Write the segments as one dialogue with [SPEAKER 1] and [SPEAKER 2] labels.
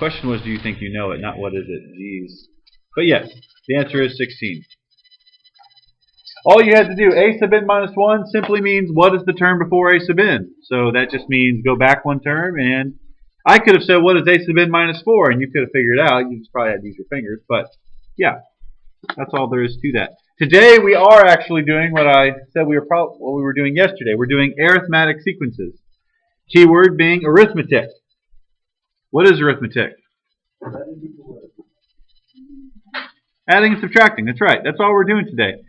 [SPEAKER 1] question was, do you think you know it? Not what is it? Jeez. But yes, the answer is 16. All you had to do, a sub n minus 1 simply means what is the term before a sub n. So that just means go back one term, and I could have said what is a sub n minus 4, and you could have figured it out. You just probably had to use your fingers, but yeah, that's all there is to that. Today we are actually doing what I said what we were doing yesterday. We're doing arithmetic sequences. Keyword being arithmetic. What is arithmetic? Adding and subtracting. That's right. That's all we're doing today.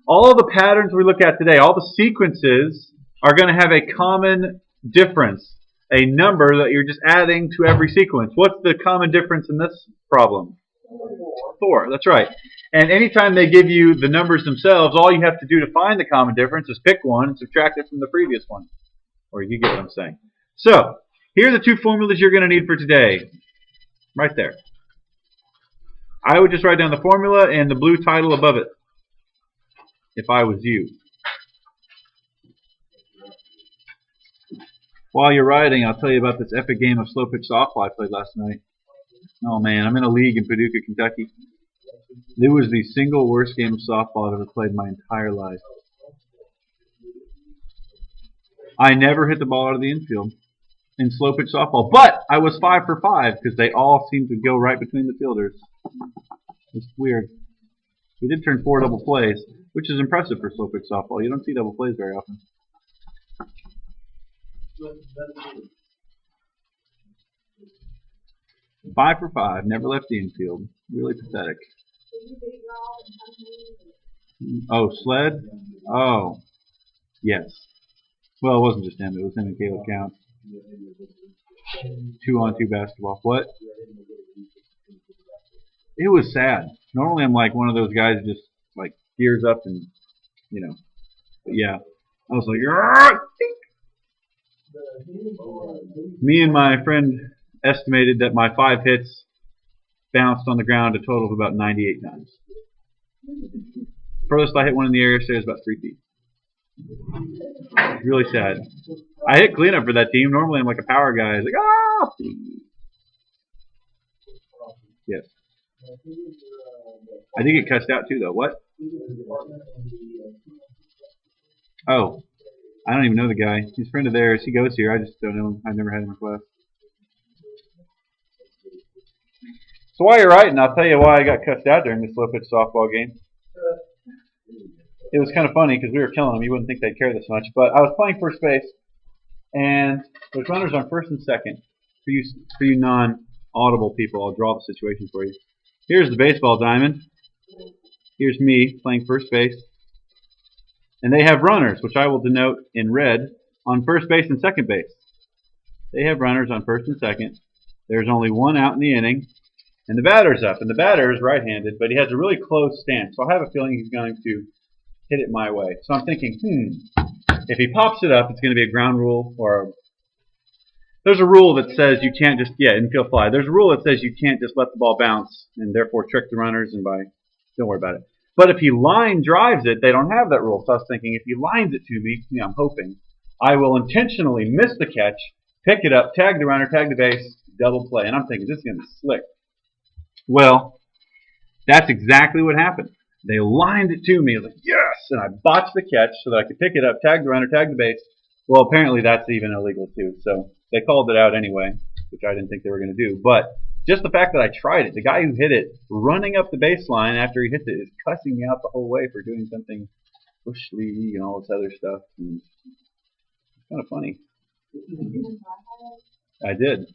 [SPEAKER 1] All the patterns we look at today, all the sequences are going to have a common difference, a number that you're just adding to every sequence. What's the common difference in this problem? 4. That's right. And anytime they give you the numbers themselves, all you have to do to find the common difference is pick one and subtract it from the previous one. Or you get what I'm saying. So, here are the two formulas you're going to need for today. Right there. I would just write down the formula and the blue title above it, if I was you. While you're writing, I'll tell you about this epic game of slow pitch softball I played last night. Oh man, I'm in a league in Paducah, Kentucky. It was the single worst game of softball I've ever played in my entire life. I never hit the ball out of the infield in slow pitch softball, but I was 5 for 5 because they all seemed to go right between the fielders. It's weird. We did turn 4 double plays, which is impressive for slow pitch softball. You don't see double plays very often. 5 for 5, never left the infield. Really pathetic. Oh, Sled? Oh, yes. Well, it wasn't just him. It was him and Caleb Count. 2-on-2 basketball. What? It was sad. Normally I'm like one of those guys that just like gears up and, you know. But yeah. I was like, me and my friend estimated that my 5 hits bounced on the ground a total of about 98 times. Furthest I hit one in the air yesterday was about 3 feet. It's really sad. I hit cleanup for that team. Normally I'm like a power guy. It's like, ah! Yes. I did get cussed out too, though. What? Oh. I don't even know the guy. He's a friend of theirs. He goes here. I just don't know him. I've never had him in class. So while you're writing, I'll tell you why I got cussed out during this slow pitch softball game. It was kind of funny because we were killing them. You wouldn't think they'd care this much. But I was playing first base, and there's runners on first and second. For you non-audible people, I'll draw the situation for you. Here's the baseball diamond. Here's me playing first base. And they have runners, which I will denote in red, on first base and second base. They have runners on first and second. There's only one out in the inning. And the batter's up. And the batter is right-handed, but he has a really close stance. So I have a feeling he's going to hit it my way. So I'm thinking, if he pops it up, it's going to be a ground rule or there's a rule that says you can't just, infield fly. There's a rule that says you can't just let the ball bounce and therefore trick the runners and don't worry about it. But if he line drives it, they don't have that rule. So I was thinking, if he lines it to me, I'm hoping, I will intentionally miss the catch, pick it up, tag the runner, tag the base, double play. And I'm thinking, this is going to be slick. Well, that's exactly what happened. They lined it to me. I was like, yes! And I botched the catch so that I could pick it up, tag the runner, tag the base. Well, apparently that's even illegal too. So they called it out anyway, which I didn't think they were going to do. But just the fact that I tried it, the guy who hit it running up the baseline after he hits it is cussing me out the whole way for doing something bush league and all this other stuff. And it's kind of funny. I did.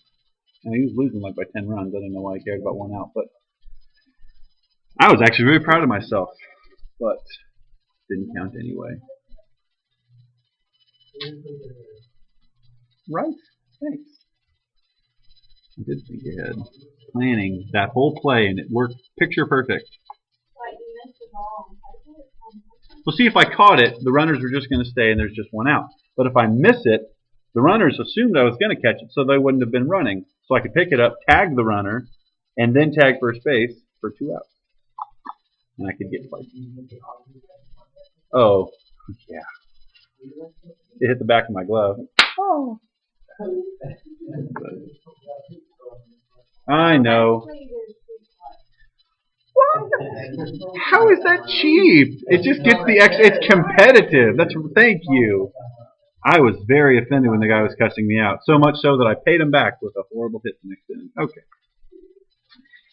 [SPEAKER 1] And he was losing like by 10 runs. I didn't know why he cared about 1 out. But I was actually very proud of myself. But didn't count anyway. Right? Thanks. I did think ahead. Planning that whole play, and it worked picture perfect. Well, see, if I caught it, the runners were just going to stay and there's just 1 out. But if I miss it, the runners assumed I was going to catch it, so they wouldn't have been running. So I could pick it up, tag the runner, and then tag first base for 2 outs. And I could get like, oh, yeah. It hit the back of my glove. Oh. I know. What? How is that cheap? It just gets the extra. It's competitive. Thank you. I was very offended when the guy was cussing me out. So much so that I paid him back with a horrible hit the next inning. Okay.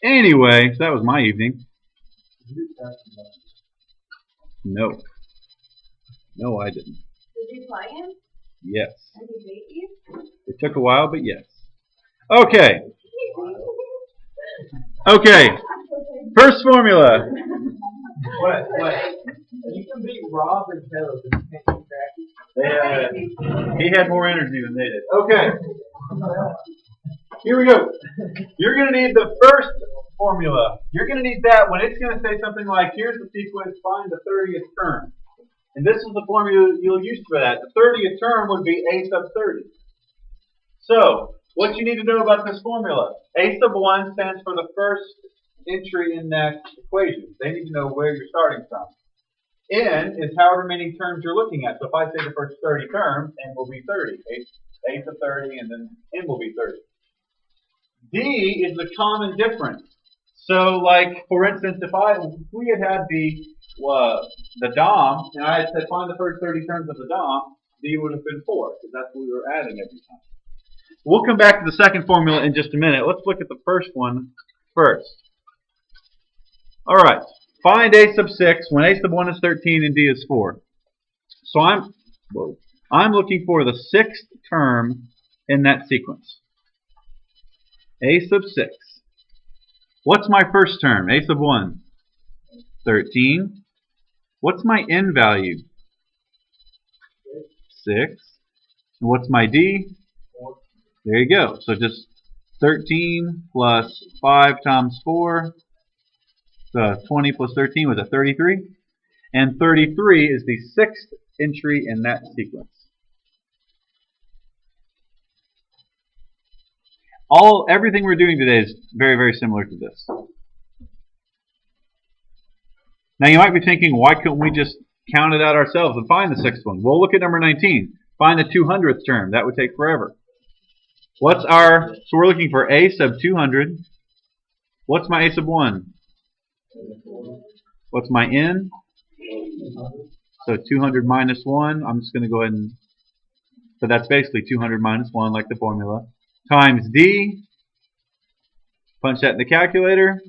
[SPEAKER 1] Anyway, so that was my evening. No. No, I didn't.
[SPEAKER 2] Did you play him?
[SPEAKER 1] Yes.
[SPEAKER 2] And he beat you?
[SPEAKER 1] It took a while, but yes. Okay. Okay. First formula.
[SPEAKER 3] What? You can beat Rob and Taylor, but you can't beat Jackie.
[SPEAKER 1] He had more energy than they did. Okay. Here we go. You're going to need the first formula. You're going to need that when it's going to say something like, here's the sequence, find the 30th term. And this is the formula you'll use for that. The 30th term would be a sub 30. So, what you need to know about this formula. A sub 1 stands for the first entry in that equation. They need to know where you're starting from. N is however many terms you're looking at. So if I say the first 30 terms, N will be 30. A sub 30, and then N will be 30. D is the common difference. So, like, for instance, if we had the DOM, and I had said find the first 30 terms of the DOM, D would have been 4, because that's what we were adding every time. We'll come back to the second formula in just a minute. Let's look at the first one first. All right. Find a sub 6 when a sub 1 is 13 and d is 4. So I'm looking for the sixth term in that sequence. A sub 6. What's my first term? A sub 1. 13. What's my n value? 6. And what's my d? There you go. So just 13 plus 5 times 4. 20 plus 13 was a 33. And 33 is the sixth entry in that sequence. Everything we're doing today is very, very similar to this. Now you might be thinking, why couldn't we just count it out ourselves and find the sixth one? Well, look at number 19. Find the 200th term. That would take forever. So we're looking for a sub 200. What's my a sub 1? What's my n? So 200 minus 1. I'm just going to go ahead and, so that's basically 200 minus 1 like the formula. Times d. Punch that in the calculator.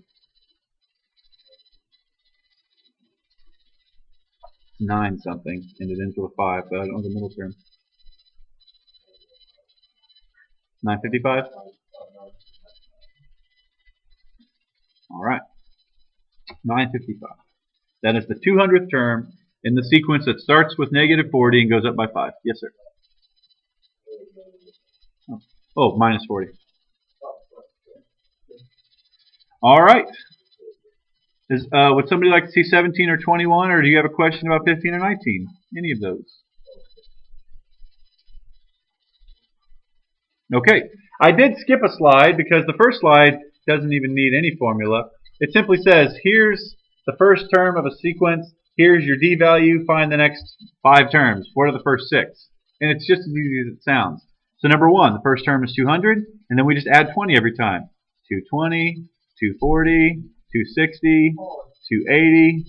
[SPEAKER 1] 9 something. And it ends with a 5, but I don't know the middle term. 955? Alright. 955. That is the 200th term in the sequence that starts with negative 40 and goes up by 5. Yes, sir. Oh, minus 40. Alright. Would somebody like to see 17 or 21, or do you have a question about 15 or 19? Any of those? Okay. I did skip a slide because the first slide doesn't even need any formula. It simply says, here's the first term of a sequence, here's your d value, find the next 5 terms. What are the first 6? And it's just as easy as it sounds. So number 1, the first term is 200, and then we just add 20 every time. 220, 240, 260, 280,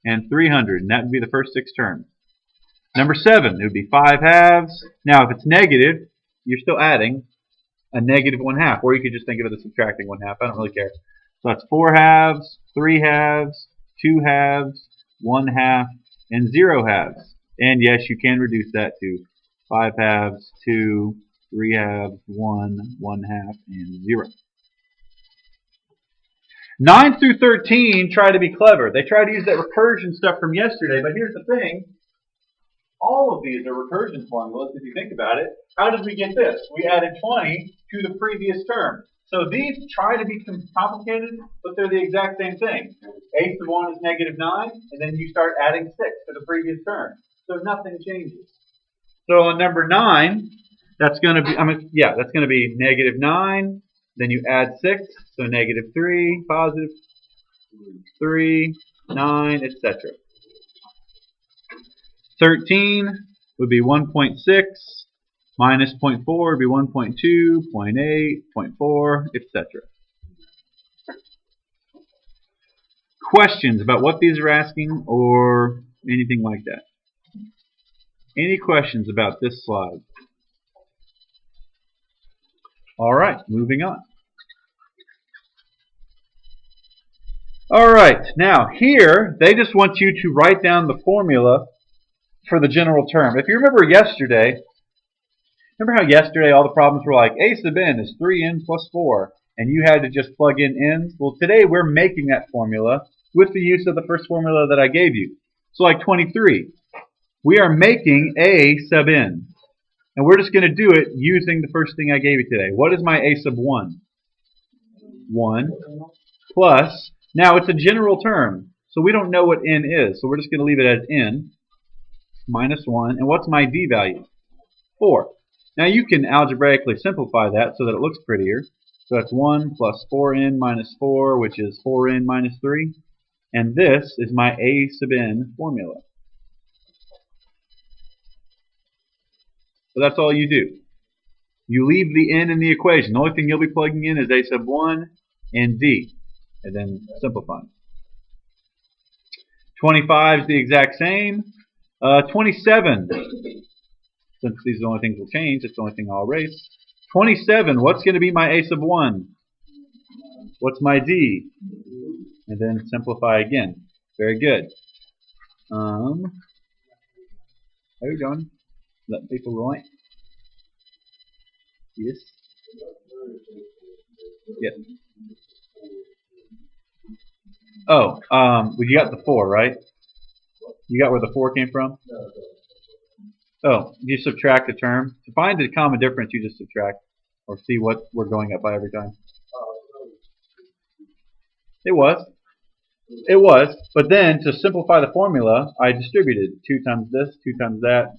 [SPEAKER 1] and 300. And that would be the first 6 terms. Number 7, it would be 5 halves. Now, if it's negative, you're still adding a negative 1 half. Or you could just think of it as subtracting 1 half. I don't really care. So that's 4 halves, 3 halves, 2 halves, 1 half, and 0 halves. And yes, you can reduce that to 5 halves, 2, 3 halves, 1, 1 half, and 0. 9 through 13 try to be clever. They try to use that recursion stuff from yesterday, but here's the thing. All of these are recursion formulas if you think about it. How did we get this? We added 20 to the previous term. So these try to be complicated, but they're the exact same thing. A sub 1 is negative 9, and then you start adding 6 to the previous term. So nothing changes. So on number 9, that's going to be, that's going to be negative 9. Then you add 6, so negative 3, positive 3, 9, etc. 13 would be 1.6, minus 0.4 would be 1.2, 0.8, 0.4, etc. questions about what these are asking or anything like that? Any questions about this slide? All right, moving on. All right, now here they just want you to write down the formula for the general term. If you remember yesterday, remember how yesterday all the problems were like a sub n is 3n plus 4, and you had to just plug in n's? Well, today we're making that formula with the use of the first formula that I gave you. So like 23, we are making a sub n, and we're just going to do it using the first thing I gave you today. What is my a sub 1? 1 plus, now it's a general term, so we don't know what n is, so we're just going to leave it as n minus 1, and what's my d value? 4. Now you can algebraically simplify that so that it looks prettier. So that's 1 plus 4n minus 4, which is 4n minus 3. And this is my a sub n formula. So that's all you do. You leave the n in the equation. The only thing you'll be plugging in is a sub 1 and d. And then simplifying. 25 is the exact same. 27. Since these are the only things will change, it's the only thing I'll erase. 27, what's going to be my a sub 1? What's my d? And then simplify again. Very good. How are you doing? Let people write. Yes. Yep. Oh, well, you got the 4, right? You got where the 4 came from? Oh, you subtract a term. To find the common difference, you just subtract, or see what we're going up by every time. It was. It was. But then, to simplify the formula, I distributed 2 times this, 2 times that.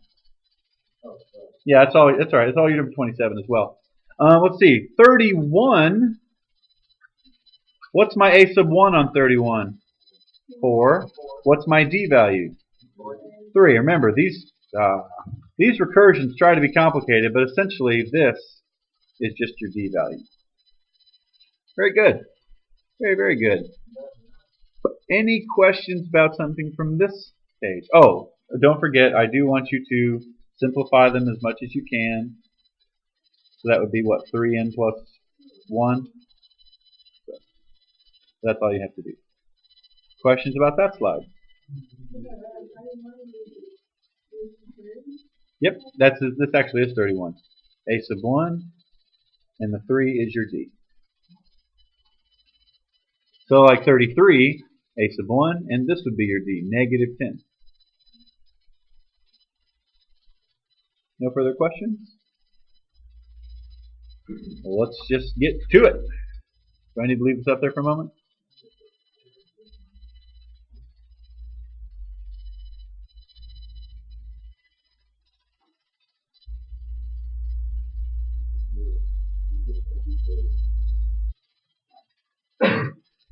[SPEAKER 1] Yeah, that's all. That's all right. That's all you do for 27 as well. Let's see. 31. What's my a sub 1 on 31? 4. What's my d value? 3. Remember, these recursions try to be complicated, but essentially this is just your d value. Very good. Very, very good. Any questions about something from this page? Oh, don't forget, I do want you to simplify them as much as you can. So that would be, what, 3n plus 1? So that's all you have to do. Questions about that slide? Yep, this actually is 31. A sub 1, and the 3 is your d. So like 33, a sub 1, and this would be your d, negative 10. No further questions? Well, let's just get to it. Do I need to leave this up there for a moment?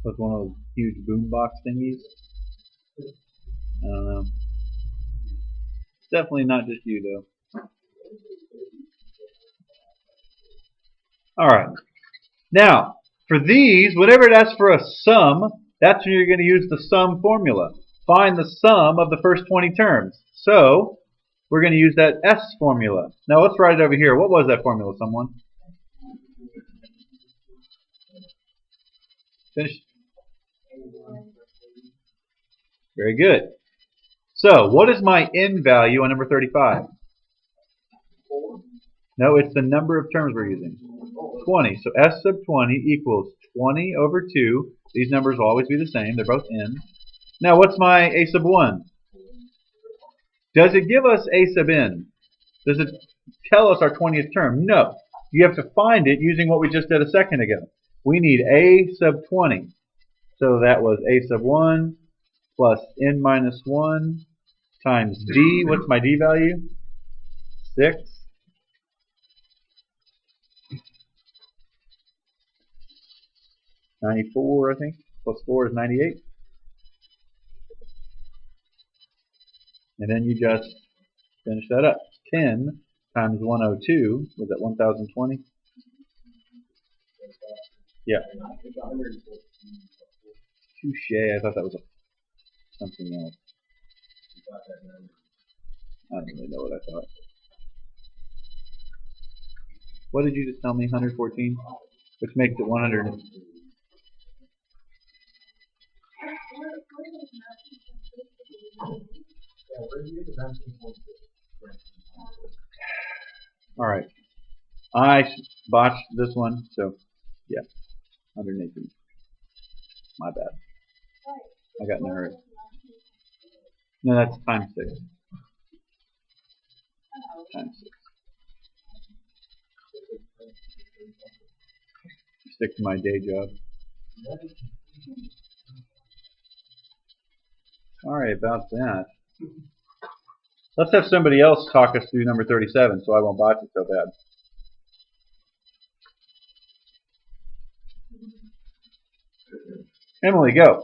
[SPEAKER 1] With one of those huge boombox thingies. I don't know. It's definitely not just you, though. Alright. Now, for these, whenever it asks for a sum, that's when you're going to use the sum formula. Find the sum of the first 20 terms. So, we're going to use that S formula. Now, let's write it over here. What was that formula, someone? Finish. Very good. So, what is my n value on number 35? No, it's the number of terms we're using. 20. So S sub 20 equals 20 over 2. These numbers will always be the same. They're both n. Now, what's my a sub 1? Does it give us a sub n? Does it tell us our 20th term? No. You have to find it using what we just did a second ago. We need a sub 20. So that was a sub 1 plus n minus 1 times d. What's my d value? 6. $94, I think. Plus 4 is 98. And then you just finish that up. 10 times 102, was that 1020? Yeah. Touche. I thought that was something else. I don't really know what I thought. What did you just tell me? 114? Which makes it 100. Alright. I botched this one, so yeah. 118. My bad. I got in a hurry. No, that's times 6. Times 6. Stick to my day job. Sorry about that. Let's have somebody else talk us through number 37 so I won't botch it so bad. Emily, go.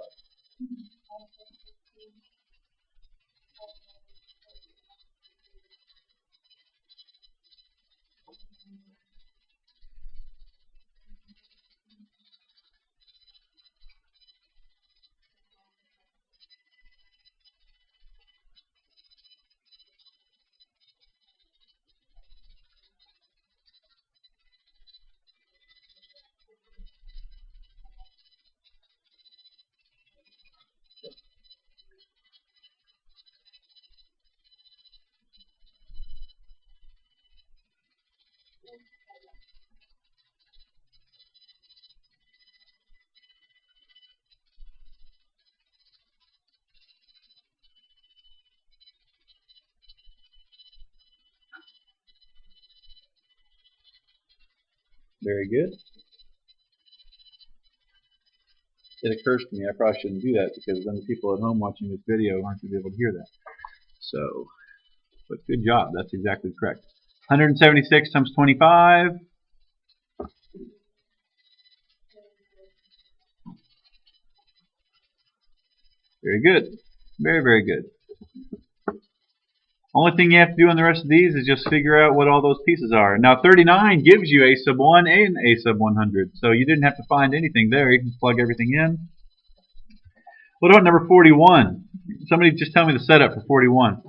[SPEAKER 1] Very good. It occurs to me I probably shouldn't do that because then the people at home watching this video aren't going to be able to hear that. So, but good job. That's exactly correct. 176 times 25. Very good. Very, very good. Only thing you have to do on the rest of these is just figure out what all those pieces are. Now 39 gives you a sub 1 and a sub 100. So you didn't have to find anything there. You can just plug everything in. What about number 41? Somebody just tell me the setup for 41.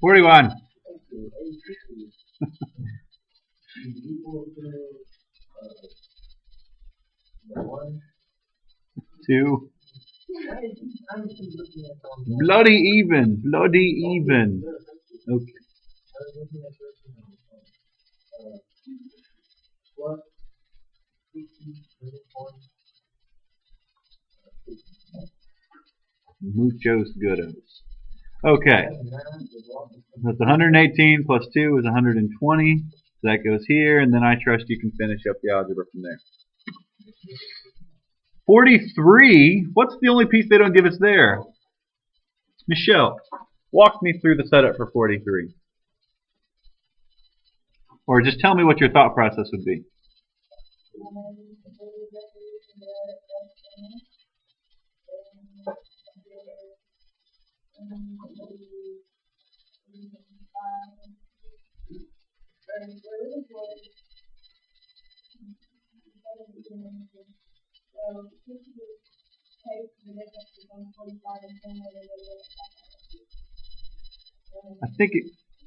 [SPEAKER 1] $41. 2. Bloody even. Bloody even. Okay. Muchos goodos. Okay. That's 118 plus 2 is 120. So that goes here, and then I trust you can finish up the algebra from there. 43. What's the only piece they don't give us there? Michelle, walk me through the setup for 43. Or just tell me what your thought process would be.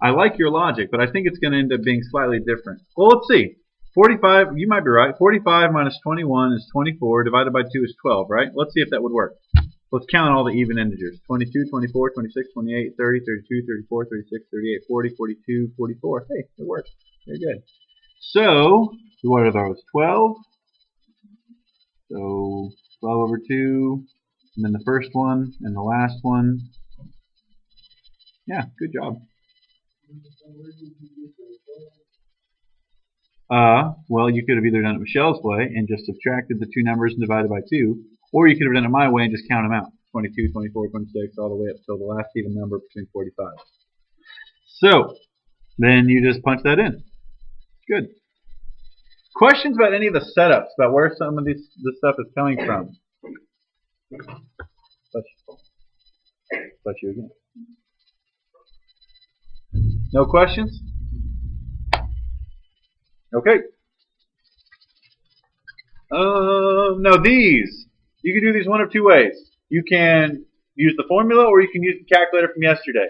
[SPEAKER 1] I like your logic, but I think it's going to end up being slightly different. Well, let's see. 45, you might be right. 45 minus 21 is 24. Divided by 2 is 12, right? Let's see if that would work. Let's count all the even integers. 22, 24, 26, 28, 30, 32, 34, 36, 38, 40, 42, 44. Hey, it works. Very good. So, what are those? 12. So, 12 over 2. And then the first one and the last one. Yeah, good job. Well, you could have either done it Michelle's way and just subtracted the two numbers and divided by 2, or you could have done it my way and just count them out. 22, 24, 26, all the way up till the last even number between 45. So, then you just punch that in. Good. Questions about any of the setups, about where some of this stuff is coming from? Bless you again. No questions? Okay. Now these, you can do these one of two ways. You can use the formula or you can use the calculator from yesterday.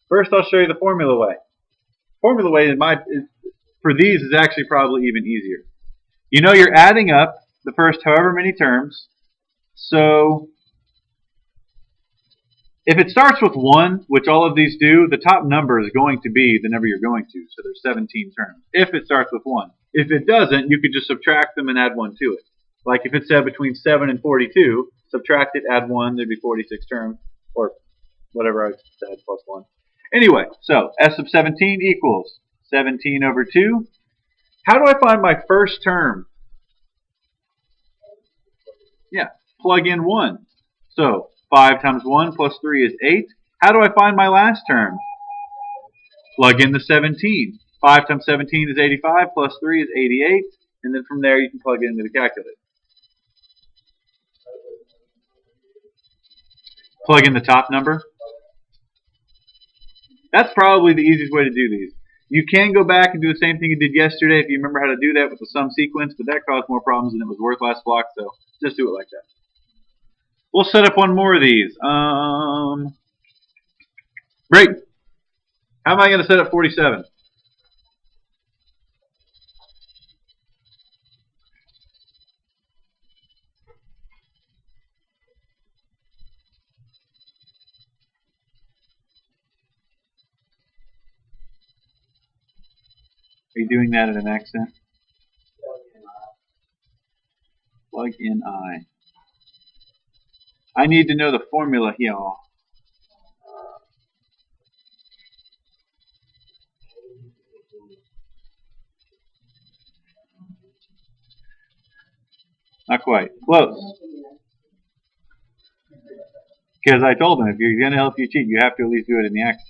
[SPEAKER 1] First I'll show you the formula way. Formula way for these is actually probably even easier. You know you're adding up the first however many terms. So if it starts with 1, which all of these do, the top number is going to be the number you're going to. So there's 17 terms. If it starts with 1. If it doesn't, you could just subtract them and add 1 to it. Like if it said between 7 and 42, subtract it, add 1, there'd be 46 terms. Or whatever I said, plus 1. Anyway, so S sub 17 equals 17 over 2. How do I find my first term? Yeah, plug in 1. So 5 times 1 plus 3 is 8. How do I find my last term? Plug in the 17. 5 times 17 is 85 plus 3 is 88. And then from there you can plug it into the calculator. Plug in the top number. That's probably the easiest way to do these. You can go back and do the same thing you did yesterday if you remember how to do that with the sum sequence, but that caused more problems than it was worth last block, so just do it like that. We'll set up one more of these. Great. How am I going to set up 47? Are you doing that in an accent? Plug in I. I need to know the formula here. Not quite. Close. Because I told him if you're going to help you cheat, you have to at least do it in the accent.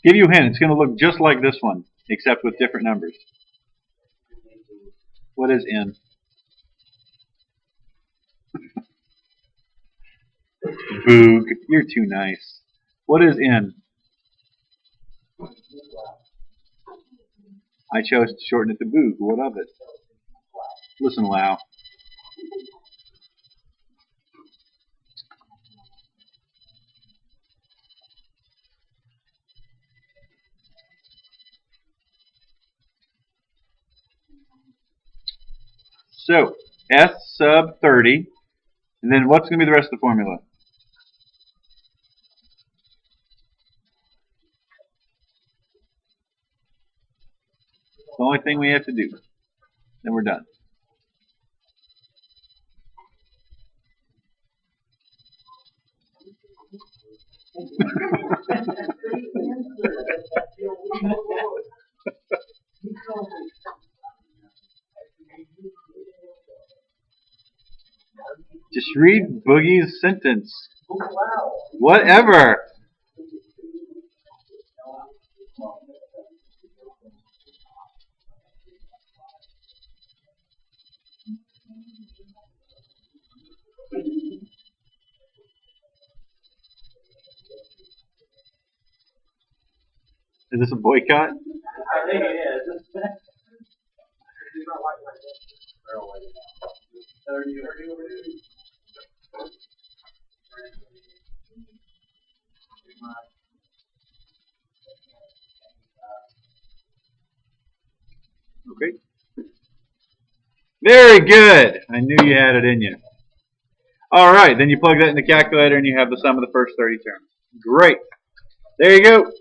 [SPEAKER 1] Give you a hint. It's going to look just like this one, except with different numbers. What is N? Boog. You're too nice. What is N? I chose to shorten it to Boog. What of it? Listen, Lau. So, S sub 30. And then what's going to be the rest of the formula? The only thing we have to do. Then we're done. Just read Boogie's sentence. Whatever. Is this a boycott?
[SPEAKER 3] I think it is.
[SPEAKER 1] Okay. Very good. I knew you had it in you. All right, then you plug that in the calculator and you have the sum of the first 30 terms. Great. There you go.